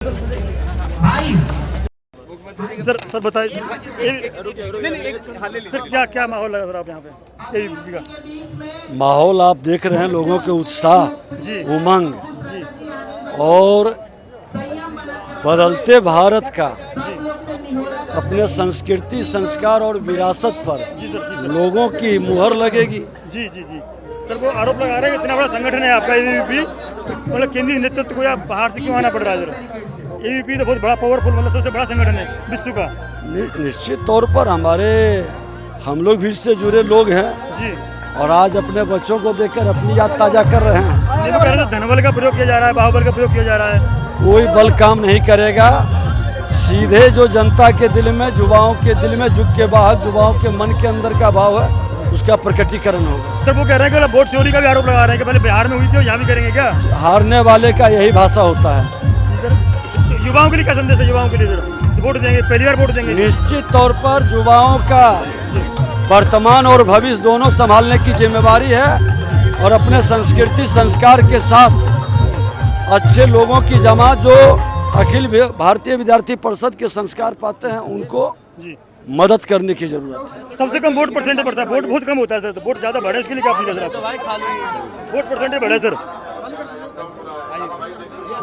Sir बताइए sir क्या क्या माहौल लगा सर आप यहाँ पे एबीवीपी का? माहौल आप देख रहे हैं, लोगों के उत्साह, जी उमंग और बदलते भारत का अपने संस्कृति, संस्कार और विरासत पर लोगों की मुहर लगेगी। जी जी जी सर, वो आरोप लगा रहे हैं कि इतना बड़ा संगठन है आपका एबीवीपी, मतलब केंद्रीय नेतृत्व को या बाहर से क्यों आना पड़ रहा है सर? एबीवीपी तो बहुत बड़ा पावरफुल, मतलब सबसे बड़ा संगठन है विश्व का। निश्चित तौर पर हम लोग भी इससे जुड़े लोग हैं जी, और आज अपने बच्चों को देखकर अपनी याद ताज़ा कर रहे हैं। ये वो कह रहे थे धनबल का प्रयोग किया जा रहा है, बाहुबल का प्रयोग किया जा रहा है। कोई बल काम नहीं करेगा, सीधे जो जनता के दिल में, युवाओं के दिल में, युग के बाहर युवाओं के मन के अंदर का भाव है, उसका प्रकटीकरण होगा। सर वो कह रहे हैं कि वोट चोरी का भी आरोप लगा रहे हैं कि पहले बिहार में हुई थी और यहाँ भी करेंगे क्या? हारने वाले का यही भाषा होता है। युवाओं के लिए क्या संदेश है? युवाओं के लिए सर वोट देंगे, पहली बार वोट देंगे? निश्चित तौर पर युवाओं का वर्तमान और भविष्य दोनों संभालने की जिम्मेदारी है और अपने संस्कृति, संस्कार के साथ अच्छे लोगों की जमात जो अखिल भारतीय विद्यार्थी परिषद के संस्कार पाते हैं, उनको मदद करने की जरूरत है। सबसे कम वोट परसेंटेज बढ़ता है, वोट बहुत कम होता है सर, तो वोट ज़्यादा बढ़े इसके लिए क्या अपील है सर? वोट परसेंटेज बढ़े सर,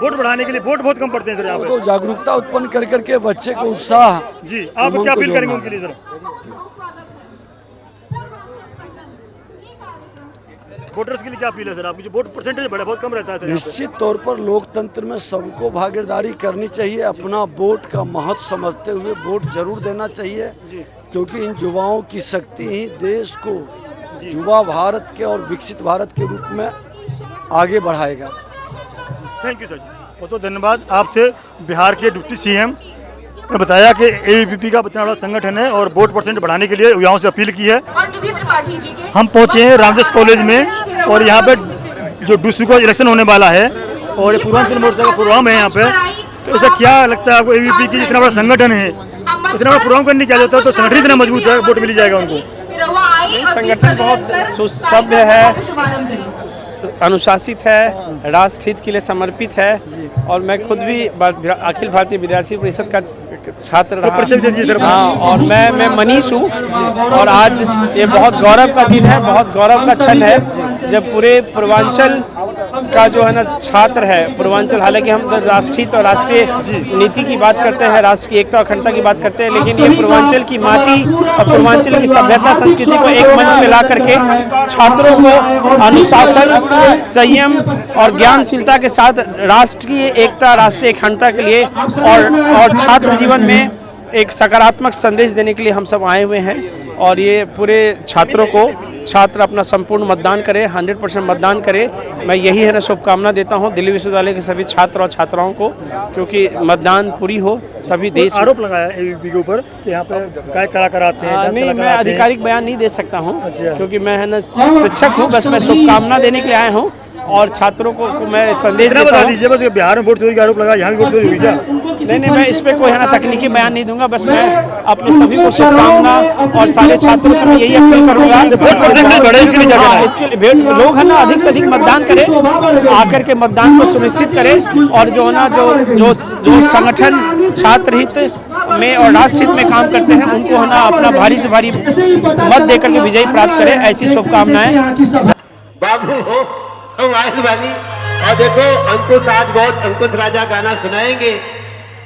वोट बढ़ाने के लिए वोट बहुत कम पड़ते हैं सर यहाँ पे। तो जागरूकता उत्पन्न कर करके बच्चे को उत्साह। जी, आप क्या अपील करेंगे उनके लिए सर? वोटर्स के लिए क्या अपील है सर आपकी? जो वोट परसेंटेज बढ़ा बहुत कम रहता है सर। निश्चित तौर पर लोकतंत्र में सबको भागीदारी करनी चाहिए, अपना वोट का महत्व समझते हुए वोट जरूर देना चाहिए, क्योंकि इन युवाओं की शक्ति ही देश को युवा भारत के और विकसित भारत के रूप में आगे बढ़ाएगा। थैंक यू सर जी, बहुत बहुत धन्यवाद। आपसे बिहार के डिप्टी सीएम ने बताया कि एबीवीपी का इतना बड़ा संगठन है और वोट परसेंट बढ़ाने के लिए युवाओं से अपील की है। हम पहुंचे हैं रामजस कॉलेज में और यहाँ पे जो डूसू का इलेक्शन होने वाला है और ये पूर्वांचल मोर्चा का प्रोग्राम है यहाँ पे, तो ऐसा क्या लगता है आपको? एबीवीपी की इतना बड़ा संगठन है, इतना बड़ा प्रोग्राम करने क्या जाता है, तो संगठन इतना मजबूत है, वोट मिल जाएगा उनको? संगठन बहुत सुसभ्य है, अनुशासित है, राष्ट्र हित के लिए समर्पित है और मैं खुद भी अखिल भारतीय विद्यार्थी परिषद का छात्र रहा। हाँ, और मैं मनीष हूँ और आज ये बहुत गौरव का दिन है, बहुत गौरव का क्षण है जब पूरे पूर्वांचल का जो है ना छात्र है, पूर्वांचल, हालांकि हम राष्ट्रहित और राष्ट्रीय नीति की बात करते हैं, राष्ट्र की एकता और अखंडता की बात करते हैं, लेकिन ये पूर्वांचल की माटी और पूर्वांचल की सभ्यता, संस्कृति को एक मंच में ला करके छात्रों को अनुशासन, संयम और ज्ञानशीलता के साथ राष्ट्र की एकता, राष्ट्रीय अखंडता के लिए और छात्र जीवन में एक सकारात्मक संदेश देने के लिए हम सब आए हुए हैं। और ये पूरे छात्रों को, छात्र अपना संपूर्ण मतदान करें, 100% मतदान करें। मैं यही है ना शुभकामना देता हूं दिल्ली विश्वविद्यालय के सभी छात्र और छात्राओं को, क्योंकि मतदान पूरी हो तभी देश। आरोप लगाया एबीवीपी के ऊपर कि यहाँ पे गायक कलाकार आते हैं। नहीं, मैं आधिकारिक बयान नहीं दे सकता हूँ क्योंकि मैं है ना शिक्षक हूँ, बस मैं शुभकामना देने के लिए आया हूँ और छात्रों को मैं संदेश देता हूँ। बस बिहार में वोट चोरी का आरोप लगा, यहाँ भी वोट चोरी हुई क्या? नहीं, मैं इस पे कोई है ना तकनीकी बयान नहीं दूंगा, बस मैं अपने सभी को शुभकामना और सारे छात्रों से मैं यही अपील करूंगा इसके लिए लोग है ना अधिक से अधिक मतदान करें, आकर के मतदान को सुनिश्चित करें और जो है ना जो संगठन छात्र हित में और राष्ट्र हित में काम करते हैं उनको है ना अपना भारी से भारी मत देकर के विजयी प्राप्त करें, ऐसी शुभकामनाएं। बाबू हम आयल वाली और देखो अंकुश आज बहुत अंकुश राजा गाना सुनाएंगे,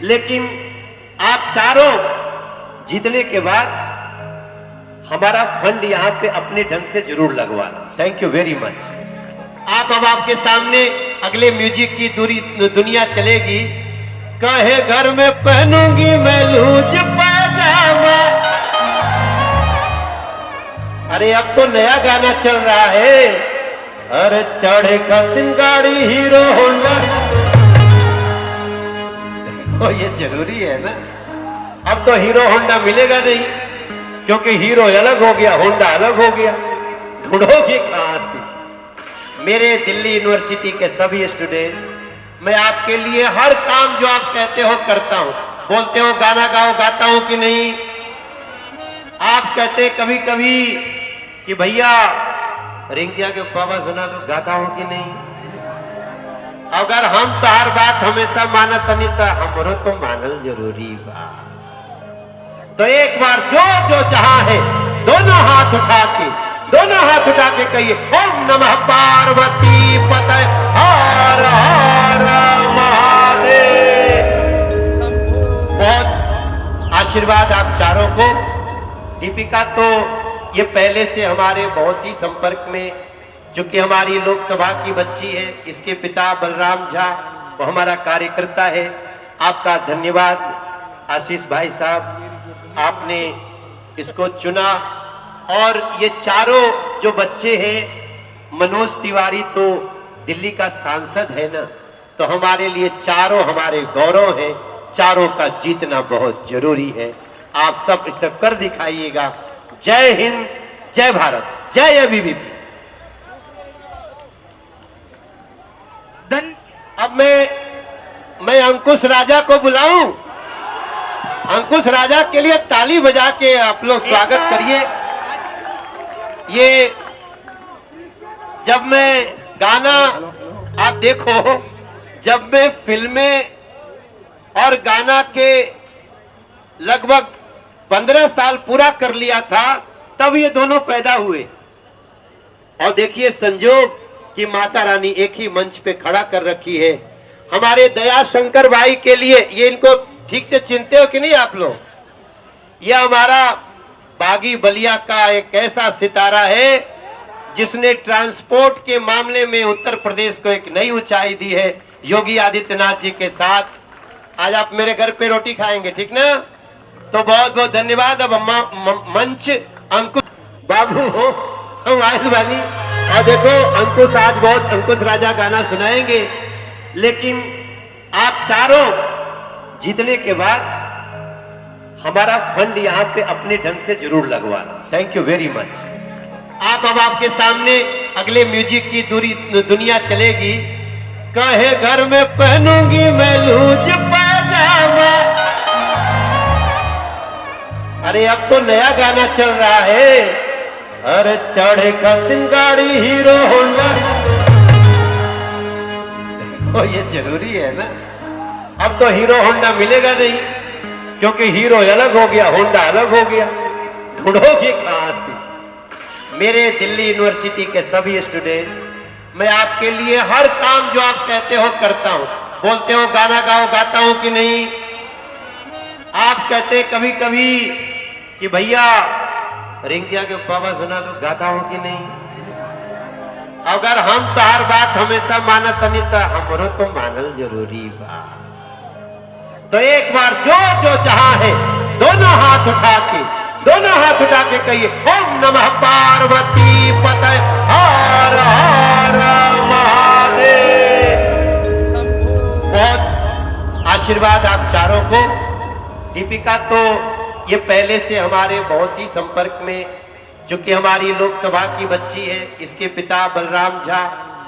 लेकिन आप चारों जीतने के बाद हमारा फंड यहाँ पे अपने ढंग से जरूर लगवाना। Thank you very much. आप अब आपके सामने अगले म्यूजिक की दुनिया चलेगी। कहे घर में पहनूंगी मैं लूज पाजामा, अरे अब तो नया गाना चल रहा है, अरे चढ़े खातिन गाड़ी हीरो होंडा। ओ ये जरूरी है ना, अब तो हीरो होंडा मिलेगा नहीं क्योंकि हीरो अलग हो गया, होंडा अलग हो गया। ढूंढोगे कहां से? मेरे दिल्ली यूनिवर्सिटी के सभी स्टूडेंट्स, मैं आपके लिए हर काम जो आप कहते हो करता हूं। बोलते हो गाना गाओ, गाता हूं कि नहीं? आप कहते कभी कभी कि भैया रिंकिया के पापा सुना तो गाता हूं कि नहीं? अगर हम तार बात हमेशा मानत नहीं तो हमरो तो मानल जरूरी बा। तो एक बार जो जो जहां है दोनों हाथ उठा के कहिए ओम नमः पार्वती पते हर हर महादेव। बहुत आशीर्वाद आप चारों को। दीपिका तो ये पहले से हमारे बहुत ही संपर्क में, चूंकि हमारी लोकसभा की बच्ची है, इसके पिता बलराम झा वो हमारा कार्यकर्ता है। आपका धन्यवाद आशीष भाई साहब, आपने इसको चुना। और ये चारों जो बच्चे हैं, मनोज तिवारी तो दिल्ली का सांसद है ना, तो हमारे लिए चारों हमारे गौरव हैं। चारों का जीतना बहुत जरूरी है। आप सब इसे कर दिखाइएगा। जय हिंद, जय भारत, जय एबीवीपी। अब मैं अंकुश राजा को बुलाऊं। अंकुश राजा के लिए ताली बजा के आप लोग स्वागत करिए। ये जब मैं गाना, आप देखो, जब मैं फिल्में और गाना के लगभग 15 साल पूरा कर लिया था, तब ये दोनों पैदा हुए। और देखिए संजोग कि माता रानी एक ही मंच पे खड़ा कर रखी है। हमारे दया शंकर भाई के लिए, ये इनको ठीक से चिनते हो कि नहीं आप लोग? ये हमारा बागी बलिया का एक ऐसा सितारा है जिसने ट्रांसपोर्ट के मामले में उत्तर प्रदेश को एक नई ऊंचाई दी है योगी आदित्यनाथ जी के साथ। आज आप मेरे घर पे रोटी खाएंगे, ठीक ना? तो बहुत बहुत धन्यवाद। अब मंच अंकुश बाबू हो, हम आयल वाली। और देखो अंकुश आज बहुत अंकुश राजा गाना सुनाएंगे, लेकिन आप चारों जीतने के बाद हमारा फंड यहाँ पे अपने ढंग से जरूर लगवाना। Thank you very much. आप अब आपके सामने अगले म्यूजिक की दुनिया चलेगी। कहे घर में पहनूंगी मैं लूज पाजामा। अरे अब तो नया गाना चल रहा है। अरे चढ़े खातिन गाड़ी हीरो होंडा। ओ ये जरूरी है ना। अब तो हीरो होंडा मिलेगा नहीं, क्योंकि हीरो अलग हो गया, होंडा अलग हो गया। ढूंढोगे कहां से? मेरे दिल्ली यूनिवर्सिटी के सभी स्टूडेंट्स, मैं आपके लिए हर काम जो आप कहते हो करता हूं। बोलते हो गाना गाओ, गाता हूं कि नहीं? आप कहते कभी कभी कि भैया रिंकिया के बाबा सुना तो गाता हूं कि नहीं? अगर हम तार बात हमेशा मानत नहीं तो हमरो तो मानल जरूरी बा। तो एक बार जो जो जहां है दोनों हाथ उठा के कहिए ओम नमः पार्वती पते हर हर महादेव। बहुत आशीर्वाद आप चारों को। दीपिका तो ये पहले से हमारे बहुत ही संपर्क में, चूंकि हमारी लोकसभा की बच्ची है, इसके पिता बलराम झा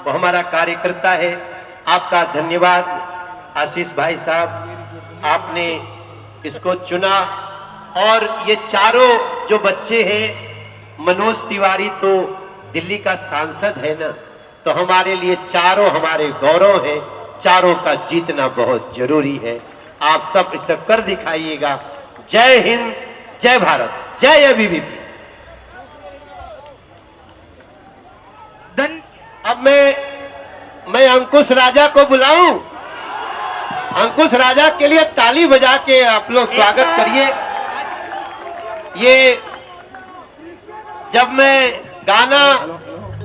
वो हमारा कार्यकर्ता है। आपका धन्यवाद आशीष भाई साहब, आपने इसको चुना। और ये चारों जो बच्चे हैं, मनोज तिवारी तो दिल्ली का सांसद है ना, तो हमारे लिए चारों हमारे गौरव हैं। चारों का जीतना बहुत जरूरी है। आप सब इसे कर दिखाइएगा। जय हिंद, जय भारत, जय एबीवीपी। अब मैं अंकुश राजा को बुलाऊं। अंकुश राजा के लिए ताली बजा के आप लोग स्वागत करिए। ये जब मैं गाना,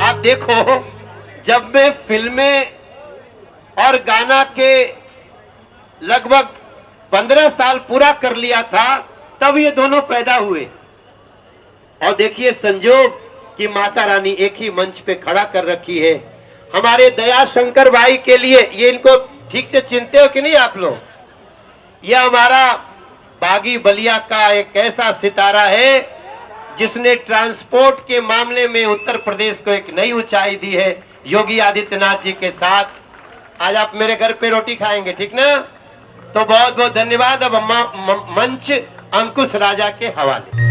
आप देखो, जब मैं फिल्में और गाना के लगभग 15 साल पूरा कर लिया था, तब ये दोनों पैदा हुए। और देखिए संजोग कि माता रानी एक ही मंच पे खड़ा कर रखी है। हमारे दया शंकर भाई के लिए, ये इनको ठीक से चिनते हो कि नहीं आप लोग? यह हमारा बागी बलिया का एक ऐसा सितारा है जिसने ट्रांसपोर्ट के मामले में उत्तर प्रदेश को एक नई ऊंचाई दी है योगी आदित्यनाथ जी के साथ। आज आप मेरे घर पे रोटी खाएंगे, ठीक ना? तो बहुत बहुत धन्यवाद। अब मंच अंकुश राजा के हवाले।